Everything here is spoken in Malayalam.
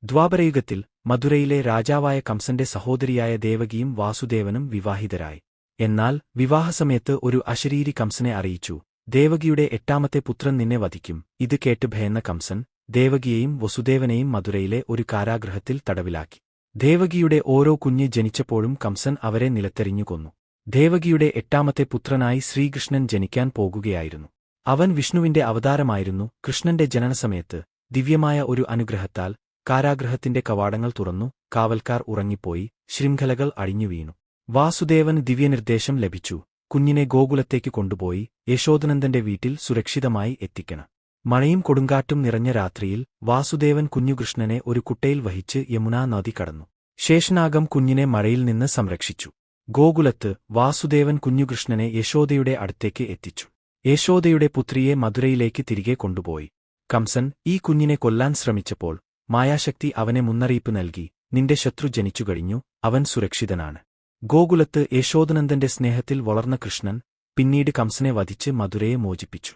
ദ്വാപരയുഗത്തിൽ മധുരയിലെ രാജാവായ കംസന്റെ സഹോദരിയായ ദേവകിയും വാസുദേവനും വിവാഹിതരായി. എന്നാൽ വിവാഹസമയത്ത് ഒരു അശരീരി കംസനെ അറിയിച്ചു, ദേവകിയുടെ 8ാമത്തെ പുത്രൻ നിന്നെ വധിക്കും. ഇത് കേട്ട് ഭയന്ന കംസൻ ദേവകിയെയും വസുദേവനെയും മധുരയിലെ ഒരു കാരാഗൃഹത്തിൽ തടവിലാക്കി. ദേവകിയുടെ ഓരോ കുഞ്ഞ് ജനിച്ചപ്പോഴും കംസൻ അവരെ നിലത്തെറിഞ്ഞു കൊന്നു. ദേവകിയുടെ 8ാമത്തെ പുത്രനായി ശ്രീകൃഷ്ണൻ ജനിക്കാൻ പോകുകയായിരുന്നു. അവൻ വിഷ്ണുവിന്റെ അവതാരമായിരുന്നു. കൃഷ്ണന്റെ ജനനസമയത്ത് ദിവ്യമായ ഒരു അനുഗ്രഹത്താൽ കാരാഗൃഹത്തിന്റെ കവാടങ്ങൾ തുറന്നു, കാവൽക്കാർ ഉറങ്ങിപ്പോയി, ശൃംഖലകൾ അഴിഞ്ഞുവീണു. വാസുദേവന് ദിവ്യനിർദ്ദേശം ലഭിച്ചു. കുഞ്ഞിനെ ഗോകുലത്തേക്ക് കൊണ്ടുപോയി യശോദനന്ദന്റെ വീട്ടിൽ സുരക്ഷിതമായി എത്തിക്കണം. മഴയും കൊടുങ്കാറ്റും നിറഞ്ഞ രാത്രിയിൽ വാസുദേവൻ കുഞ്ഞുകൃഷ്ണനെ ഒരു കുട്ടയിൽ വഹിച്ച് യമുനാ നദി കടന്നു. ശേഷനാഗം കുഞ്ഞിനെ മഴയിൽ നിന്ന് സംരക്ഷിച്ചു. ഗോകുലത്ത് വാസുദേവൻ കുഞ്ഞുകൃഷ്ണനെ യശോദയുടെ അടുത്തേക്ക് എത്തിച്ചു. യശോദയുടെ പുത്രിയെ മധുരയിലേക്ക് തിരികെ കൊണ്ടുപോയി. കംസൻ ഈ കുഞ്ഞിനെ കൊല്ലാൻ ശ്രമിച്ചപ്പോൾ മായാശക്തി അവനെ മുന്നറിയിപ്പ് നൽകി, നിന്റെ ശത്രു ജനിച്ചുകഴിഞ്ഞു, അവൻ സുരക്ഷിതനാണ്. ഗോകുലത്ത് യശോദനന്ദന്റെ സ്നേഹത്തിൽ വളർന്ന കൃഷ്ണൻ പിന്നീട് കംസനെ വധിച്ച് മധുരയെ മോചിപ്പിച്ചു.